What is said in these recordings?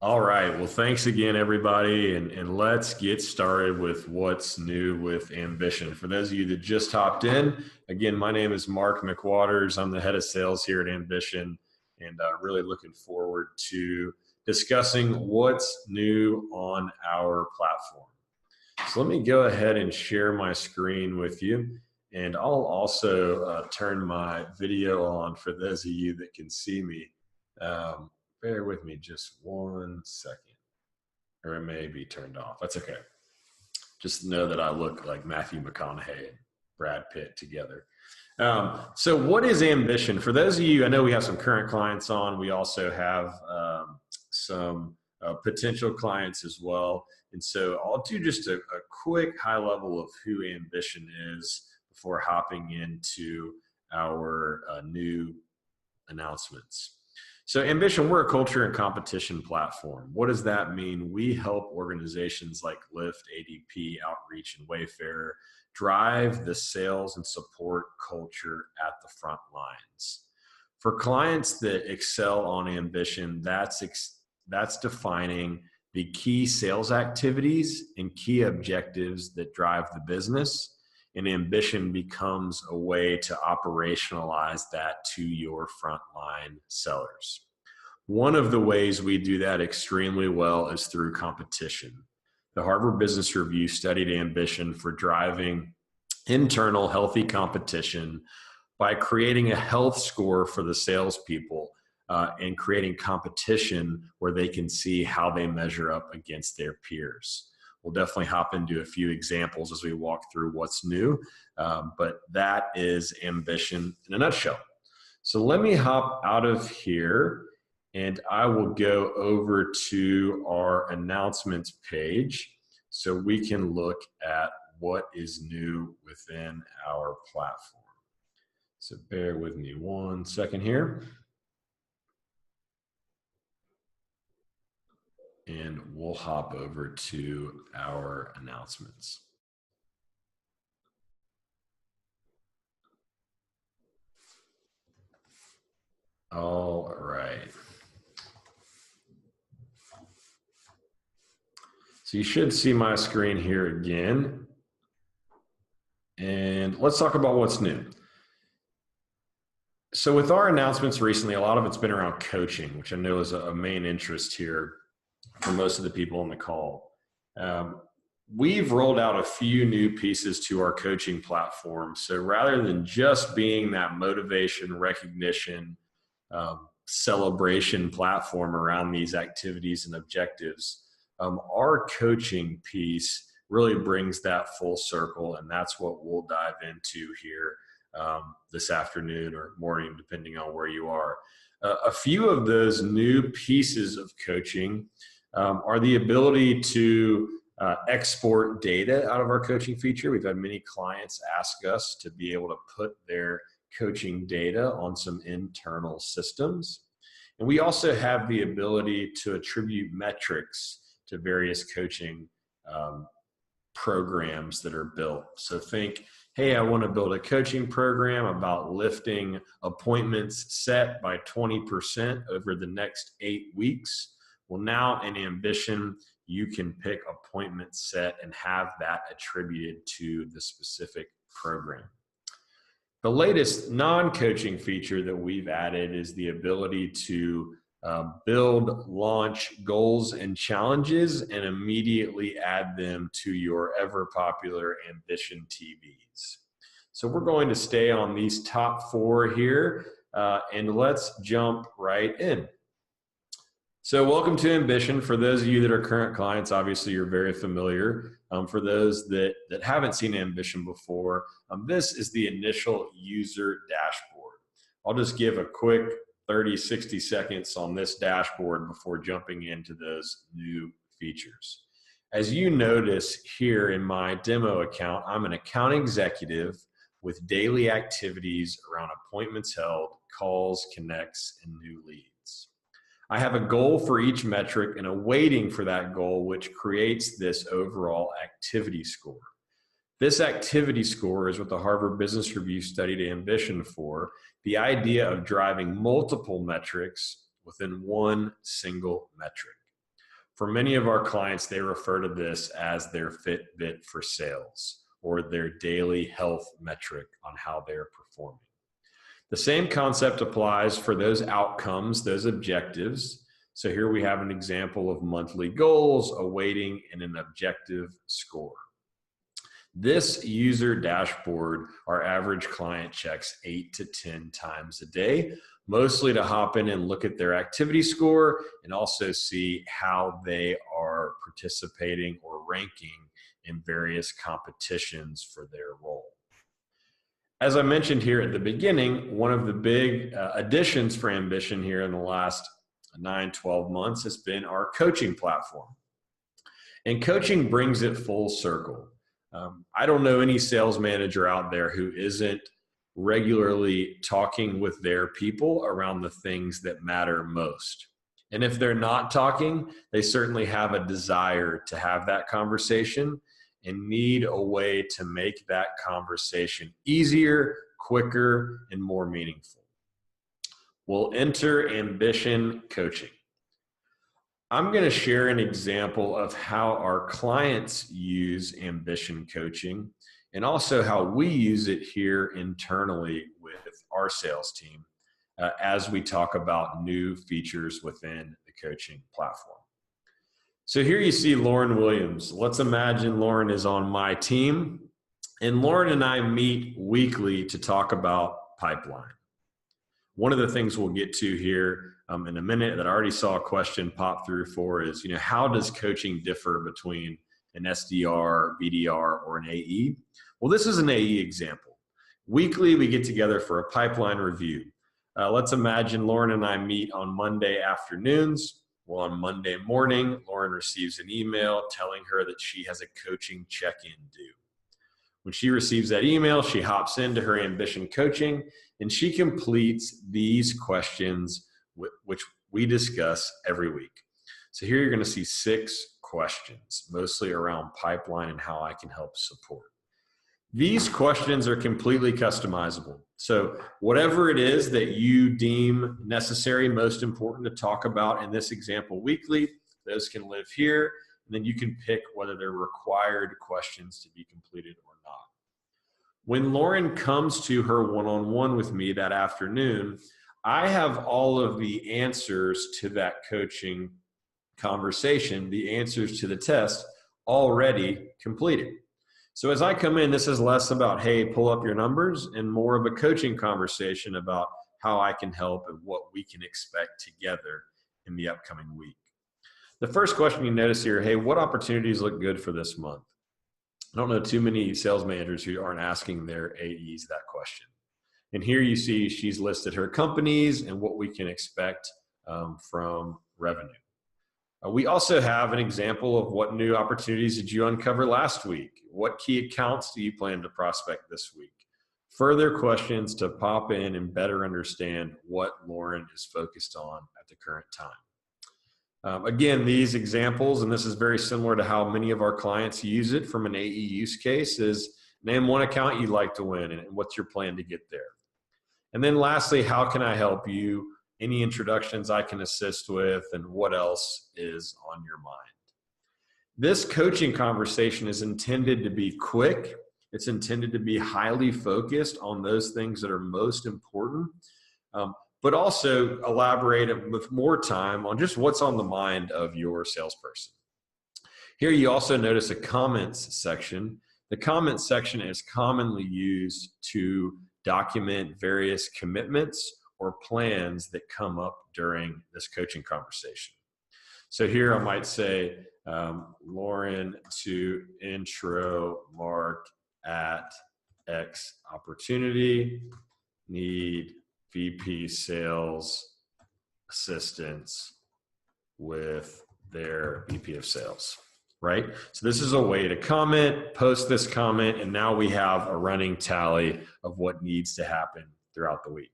All right. Well, thanks again, everybody. And let's get started with what's new with Ambition. For those of you that just hopped in, again, my name is Mark McWatters. I'm the head of sales here at Ambition, and really looking forward to discussing what's new on our platform. So let me go ahead and share my screen with you. And I'll also turn my video on for those of you that can see me. Bear with me just 1 second, or it may be turned off. That's okay. Just know that I look like Matthew McConaughey and Brad Pitt together. So what is Ambition? For those of you, I know we have some current clients on. We also have some potential clients as well. And so I'll do just a quick high level of who Ambition is before hopping into our new announcements. So Ambition, we're a culture and competition platform. What does that mean? We help organizations like Lyft, ADP, Outreach, and Wayfair drive the sales and support culture at the front lines. For clients that excel on Ambition, that's defining the key sales activities and key objectives that drive the business. And Ambition becomes a way to operationalize that to your frontline sellers. One of the ways we do that extremely well is through competition. The Harvard Business Review studied Ambition for driving internal healthy competition by creating a health score for the salespeople and creating competition where they can see how they measure up against their peers. We'll definitely hop into a few examples as we walk through what's new, but that is Ambition in a nutshell. So let me hop out of here and I will go over to our announcements page so we can look at what is new within our platform. So bear with me 1 second here. And we'll hop over to our announcements. All right. So you should see my screen here again. And let's talk about what's new. So with our announcements recently, a lot of it's been around coaching, which I know is a main interest here for most of the people on the call. We've rolled out a few new pieces to our coaching platform. So rather than just being that motivation, recognition, celebration platform around these activities and objectives, our coaching piece really brings that full circle, and that's what we'll dive into here this afternoon or morning, depending on where you are. A few of those new pieces of coaching are the ability to export data out of our coaching feature. We've had many clients ask us to be able to put their coaching data on some internal systems. And we also have the ability to attribute metrics to various coaching programs that are built. So think, hey, I want to build a coaching program about lifting appointments set by 20% over the next 8 weeks. Well, now in Ambition, you can pick appointment set and have that attributed to the specific program. The latest non-coaching feature that we've added is the ability to build, launch goals and challenges and immediately add them to your ever popular Ambition TVs. So we're going to stay on these top 4 here and let's jump right in. So welcome to Ambition. For those of you that are current clients, obviously you're very familiar. For those that haven't seen Ambition before, this is the initial user dashboard. I'll just give a quick 30, 60 seconds on this dashboard before jumping into those new features. As you notice here in my demo account, I'm an account executive with daily activities around appointments held, calls, connects, and new leads. I have a goal for each metric and a weighting for that goal, which creates this overall activity score. This activity score is what the Harvard Business Review studied Ambition for, the idea of driving multiple metrics within one single metric. For many of our clients, they refer to this as their Fitbit for sales or their daily health metric on how they're performing. The same concept applies for those outcomes, those objectives. So here we have an example of monthly goals, a weighting, and an objective score. This user dashboard, our average client checks 8 to 10 times a day, mostly to hop in and look at their activity score and also see how they are participating or ranking in various competitions for their role. As I mentioned here at the beginning, one of the big additions for Ambition here in the last 9-12 months has been our coaching platform. And coaching brings it full circle. I don't know any sales manager out there who isn't regularly talking with their people around the things that matter most. And if they're not talking, they certainly have a desire to have that conversation and need a way to make that conversation easier, quicker, and more meaningful. We'll enter Ambition Coaching. I'm going to share an example of how our clients use Ambition Coaching and also how we use it here internally with our sales team as we talk about new features within the coaching platform. So here you see Lauren Williams. Let's imagine Lauren is on my team, and Lauren and I meet weekly to talk about pipeline. One of the things we'll get to here in a minute that I already saw a question pop through for is, how does coaching differ between an SDR, BDR, or an AE? Well, this is an AE example. Weekly, we get together for a pipeline review. Let's imagine Lauren and I meet on Monday afternoons. Well, on Monday morning, Lauren receives an email telling her that she has a coaching check-in due. When she receives that email, she hops into her Ambition Coaching and she completes these questions which we discuss every week. So here you're going to see 6 questions, mostly around pipeline and how I can help support. These questions are completely customizable. So whatever it is that you deem necessary, most important to talk about in this example weekly, those can live here. And then you can pick whether they're required questions to be completed or not. When Lauren comes to her one-on-one with me that afternoon, I have all of the answers to that coaching conversation, the answers to the test already completed. So as I come in, this is less about, hey, pull up your numbers, and more of a coaching conversation about how I can help and what we can expect together in the upcoming week. The first question you notice here, hey, what opportunities look good for this month? I don't know too many sales managers who aren't asking their AEs that question. And here you see she's listed her companies and what we can expect from revenue. We also have an example of what new opportunities did you uncover last week? What key accounts do you plan to prospect this week? Further questions to pop in and better understand what Lauren is focused on at the current time. Again, these examples, and this is very similar to how many of our clients use it from an AE use case, is name one account you'd like to win and what's your plan to get there. And then lastly, how can I help you? Any introductions I can assist with, and what else is on your mind. This coaching conversation is intended to be quick. It's intended to be highly focused on those things that are most important, but also elaborate with more time on just what's on the mind of your salesperson. Here you also notice a comments section. The comments section is commonly used to document various commitments or plans that come up during this coaching conversation. So here I might say, Lauren to intro Mark at X opportunity, need VP sales assistance with their VP of sales, right? So this is a way to comment, post this comment, and now we have a running tally of what needs to happen throughout the week.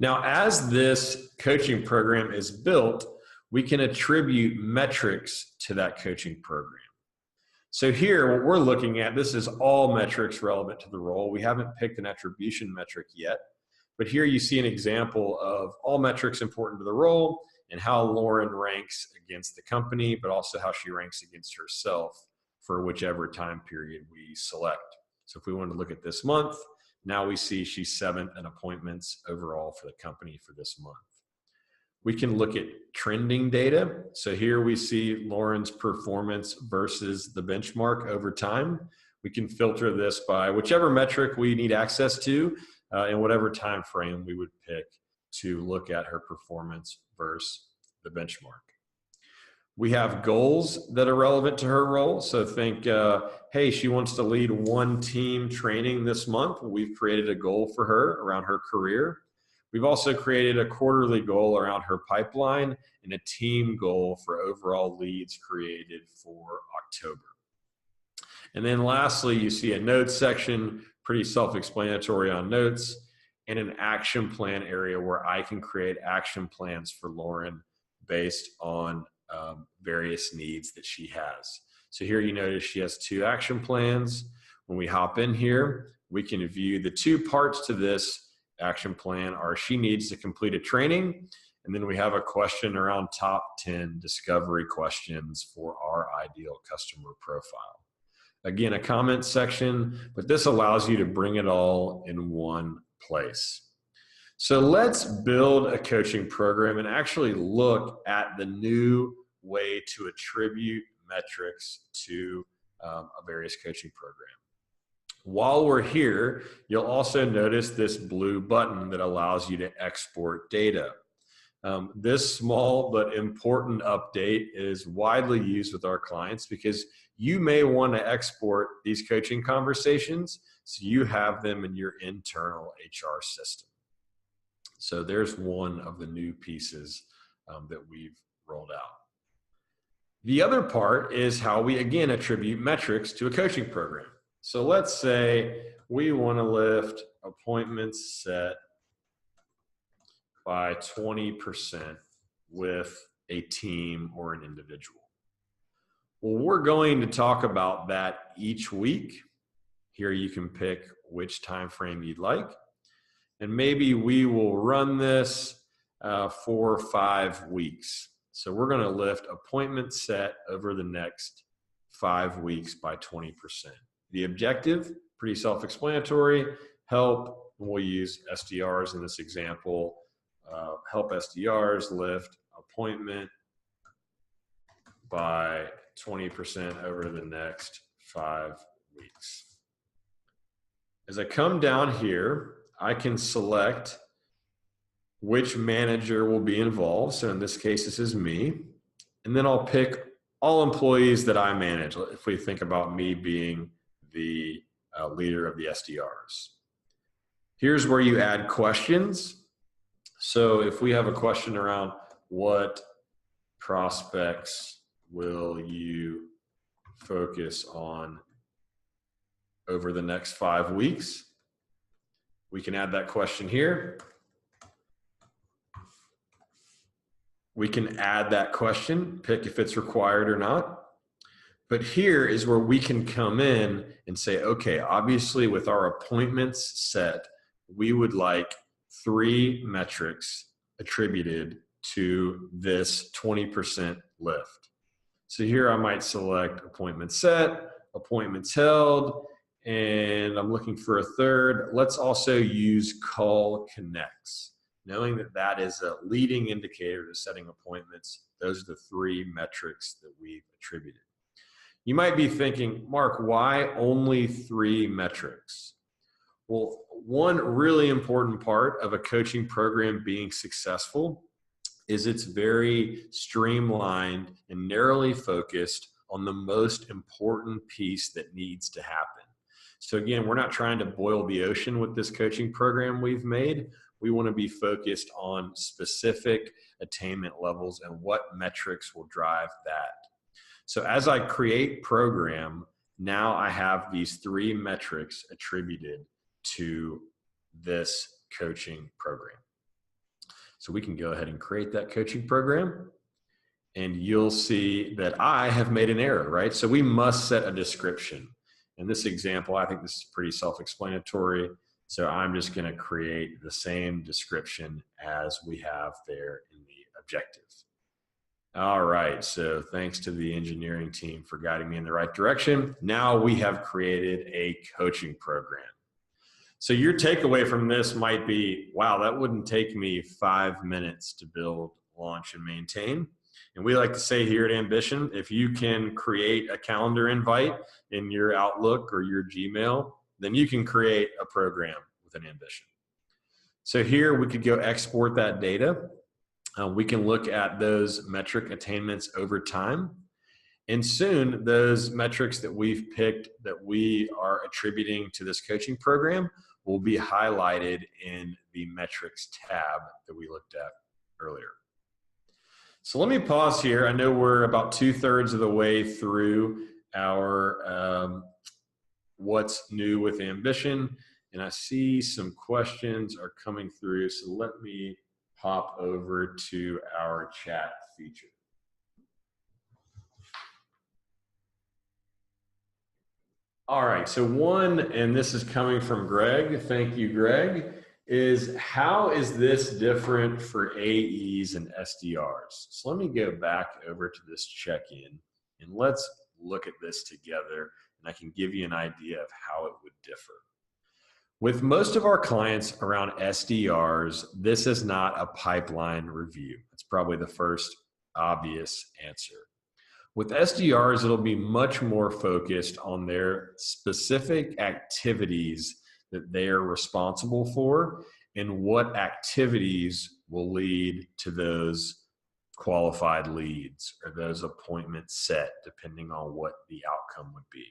Now, as this coaching program is built, we can attribute metrics to that coaching program. So here, what we're looking at, this is all metrics relevant to the role. We haven't picked an attribution metric yet, but here you see an example of all metrics important to the role, and how Lauren ranks against the company, but also how she ranks against herself for whichever time period we select. So if we want to look at this month, now we see she's 7th in appointments overall for the company for this month. We can look at trending data. So here we see Lauren's performance versus the benchmark over time. We can filter this by whichever metric we need access to and whatever time frame we would pick to look at her performance versus the benchmark. We have goals that are relevant to her role. So think, hey, she wants to lead one team training this month. We've created a goal for her around her career. We've also created a quarterly goal around her pipeline and a team goal for overall leads created for October. And then lastly, you see a notes section, pretty self-explanatory on notes, and an action plan area where I can create action plans for Lauren based on various needs that she has. So here you notice she has 2 action plans. When we hop in here, we can view the 2 parts to this action plan are she needs to complete a training, and then we have a question around top 10 discovery questions for our ideal customer profile. Again, a comment section, but this allows you to bring it all in one place. So let's build a coaching program and actually look at the new way to attribute metrics to a various coaching program. While we're here, you'll also notice this blue button that allows you to export data. This small but important update is widely used with our clients because you may want to export these coaching conversations so you have them in your internal HR system. So there's one of the new pieces that we've rolled out. The other part is how we, again, attribute metrics to a coaching program. So let's say we want to lift appointments set by 20% with a team or an individual. Well, we're going to talk about that each week. Here you can pick which time frame you'd like. And maybe we will run this for 5 weeks. So we're going to lift appointment set over the next 5 weeks by 20%. The objective, pretty self-explanatory, help, we'll use SDRs in this example, help SDRs lift appointment by 20% over the next 5 weeks. As I come down here, I can select which manager will be involved. So in this case, this is me. And then I'll pick all employees that I manage. If we think about me being the leader of the SDRs. Here's where you add questions. So if we have a question around what prospects will you focus on over the next 5 weeks, we can add that question here. We can add that question, pick if it's required or not. But here is where we can come in and say, okay, obviously with our appointments set, we would like 3 metrics attributed to this 20% lift. So here I might select appointment set, appointments held, and I'm looking for a third. Let's also use call connects. Knowing that that is a leading indicator to setting appointments, those are the 3 metrics that we've attributed. You might be thinking, Mark, why only 3 metrics? Well, one really important part of a coaching program being successful is it's very streamlined and narrowly focused on the most important piece that needs to happen. So again, we're not trying to boil the ocean with this coaching program we've made. We want to be focused on specific attainment levels and what metrics will drive that. So as I create program, now I have these 3 metrics attributed to this coaching program. So we can go ahead and create that coaching program, and you'll see that I have made an error, right? So we must set a description. In this example, I think this is pretty self-explanatory. So I'm just going to create the same description as we have there in the objective. All right, so thanks to the engineering team for guiding me in the right direction. Now we have created a coaching program. So your takeaway from this might be, wow, that wouldn't take me 5 minutes to build, launch, and maintain. And we like to say here at Ambition, if you can create a calendar invite in your Outlook or your Gmail, then you can create a program with an Ambition. So here we could go export that data. We can look at those metric attainments over time. And soon those metrics that we've picked that we are attributing to this coaching program will be highlighted in the metrics tab that we looked at earlier. So let me pause here. I know we're about 2/3 of the way through our what's new with Ambition, and I see some questions are coming through. So let me hop over to our chat feature. All right, so one, and this is coming from Greg, thank you, Greg, is how is this different for AEs and SDRs? So let me go back over to this check-in and let's look at this together, and I can give you an idea of how it would differ. With most of our clients around SDRs, this is not a pipeline review. That's probably the first obvious answer. With SDRs, it'll be much more focused on their specific activities that they are responsible for and what activities will lead to those qualified leads or those appointments set, depending on what the outcome would be.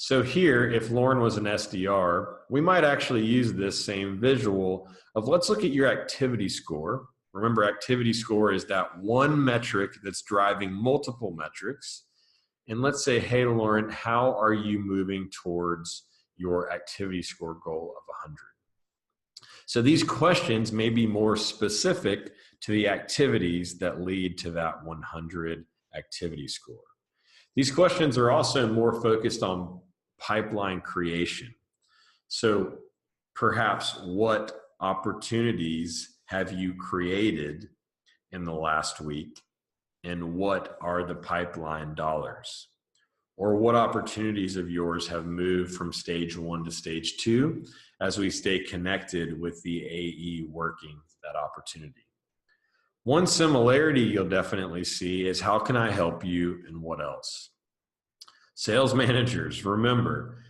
So here, if Lauren was an SDR, we might actually use this same visual of let's look at your activity score. Remember, activity score is that one metric that's driving multiple metrics. And let's say, hey, Lauren, how are you moving towards your activity score goal of 100? So these questions may be more specific to the activities that lead to that 100 activity score. These questions are also more focused on pipeline creation. So perhaps what opportunities have you created in the last week, and what are the pipeline dollars? Or what opportunities of yours have moved from stage 1 to stage 2 as we stay connected with the AE working that opportunity? One similarity you'll definitely see is how can I help you and what else? Sales managers, remember,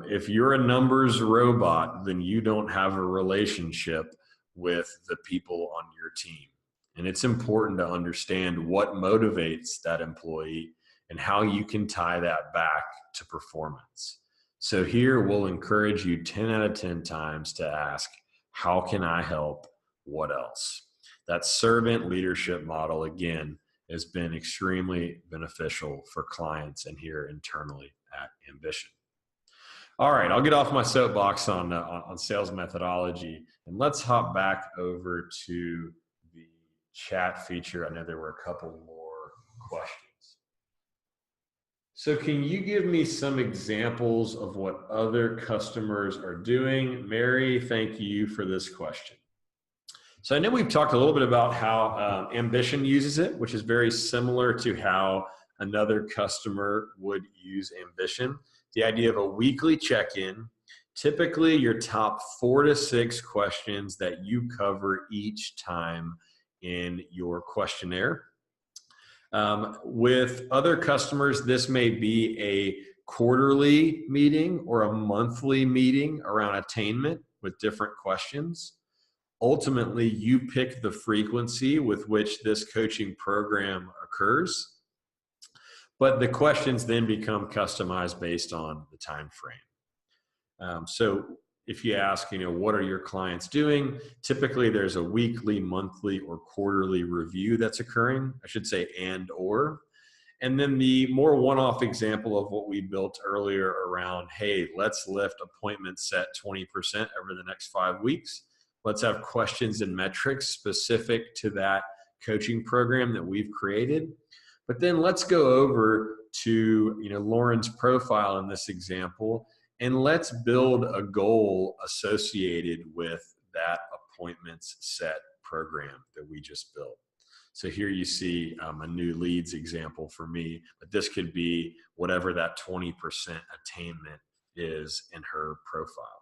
if you're a numbers robot, then you don't have a relationship with the people on your team. And it's important to understand what motivates that employee and how you can tie that back to performance. So here we'll encourage you 10 out of 10 times to ask, how can I help? What else? That servant leadership model, again, has been extremely beneficial for clients and here internally at Ambition. All right, I'll get off my soapbox on sales methodology, and let's hop back over to the chat feature. I know there were a couple more questions. So can you give me some examples of what other customers are doing? Mary, thank you for this question. So I know we've talked a little bit about how Ambition uses it, which is very similar to how another customer would use Ambition. The idea of a weekly check-in, typically your top 4 to 6 questions that you cover each time in your questionnaire. With other customers, this may be a quarterly meeting or a monthly meeting around attainment with different questions. Ultimately, you pick the frequency with which this coaching program occurs, but the questions then become customized based on the time frame. So if you ask, what are your clients doing? Typically, there's a weekly, monthly, or quarterly review that's occurring. I should say and/or. And then the more one-off example of what we built earlier around, hey, let's lift appointment set 20% over the next 5 weeks. Let's have questions and metrics specific to that coaching program that we've created. But then let's go over to Lauren's profile in this example, and let's build a goal associated with that appointments set program that we just built. So here you see a new leads example for me, but this could be whatever that 20% attainment is in her profile.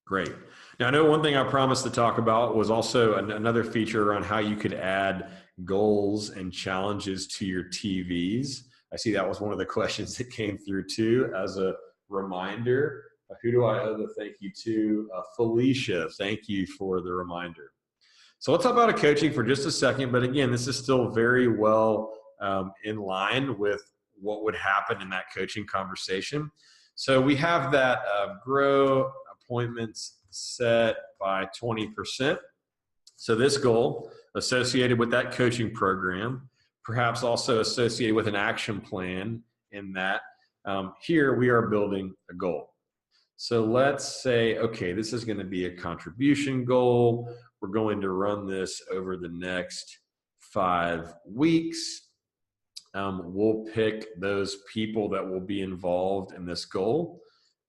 Great. Now, I know one thing I promised to talk about was also another feature around how you could add goals and challenges to your TVs. I see that was one of the questions that came through too. As a reminder, who do I owe the thank you to? Felicia, thank you for the reminder. So let's talk about a coaching for just a second. But again, this is still very well in line with what would happen in that coaching conversation. So we have that grow appointments set by 20%. So this goal associated with that coaching program, perhaps also associated with an action plan in that. Here we are building a goal. So let's say, okay, this is going to be a contribution goal. We're going to run this over the next 5 weeks. We'll pick those people that will be involved in this goal.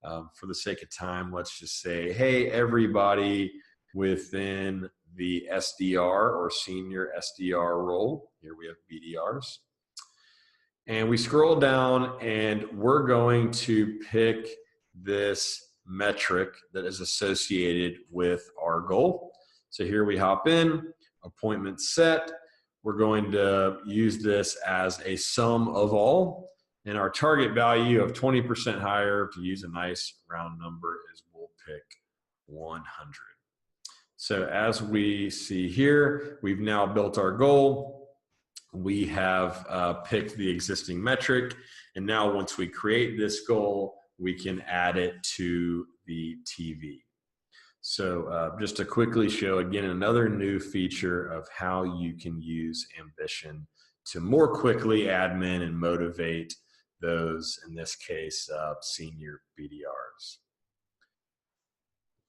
For the sake of time, let's just say, hey, everybody within the SDR or senior SDR role. Here we have BDRs. And we scroll down and we're going to pick this metric that is associated with our goal. So here we hop in, appointment set. We're going to use this as a sum of all. And our target value of 20% higher, to use a nice round number, is we'll pick 100. So as we see here, we've now built our goal. We have picked the existing metric. And now once we create this goal, we can add it to the TV. So just to quickly show, again, another new feature of how you can use ambition to more quickly admin and motivate those, in this case, senior BDRs.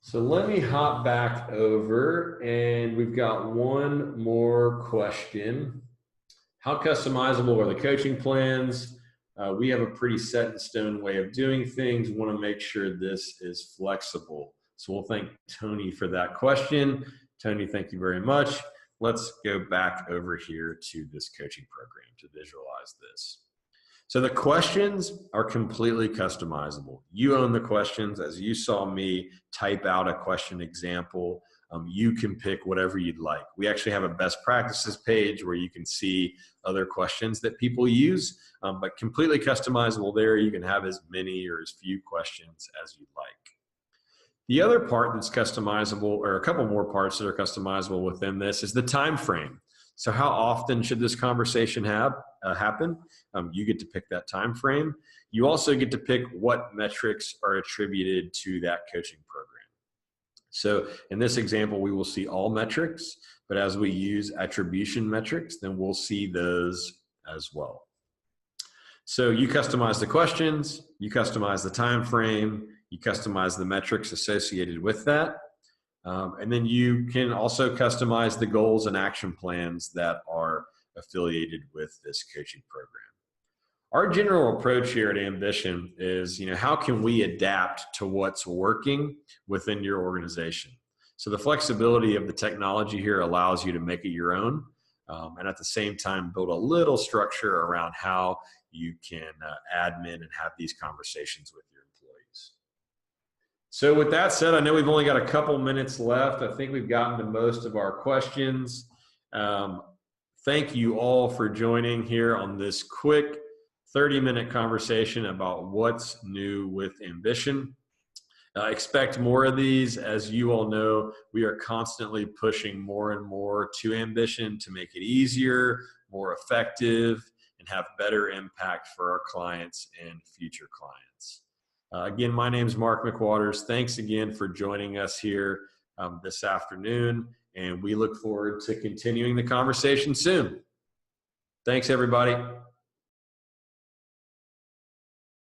So let me hop back over, and we've got one more question. How customizable are the coaching plans? We have a pretty set in stone way of doing things. We want to make sure this is flexible. So we'll thank Tony for that question. Tony, thank you very much. Let's go back over here to this coaching program to visualize this. So the questions are completely customizable. You own the questions. As you saw me type out a question example, you can pick whatever you'd like. We actually have a best practices page where you can see other questions that people use, but completely customizable there. You can have as many or as few questions as you'd like. The other part that's customizable, or a couple more parts that are customizable within this, is the time frame. So how often should this conversation happen? You get to pick that time frame. You also get to pick what metrics are attributed to that coaching program. So in this example, we will see all metrics, but as we use attribution metrics, then we'll see those as well. So you customize the questions, you customize the time frame, you customize the metrics associated with that. And then you can also customize the goals and action plans that are affiliated with this coaching program. Our general approach here at Ambition is, how can we adapt to what's working within your organization? So the flexibility of the technology here allows you to make it your own, and at the same time build a little structure around how you can admin and have these conversations with your employees. So with that said, I know we've only got a couple minutes left. I think we've gotten to most of our questions. Thank you all for joining here on this quick 30-minute conversation about what's new with Ambition. Expect more of these. As you all know, we are constantly pushing more and more to Ambition to make it easier, more effective, and have better impact for our clients and future clients. Again, my name is Mark McWatters. Thanks again for joining us here this afternoon, and we look forward to continuing the conversation soon. Thanks, everybody.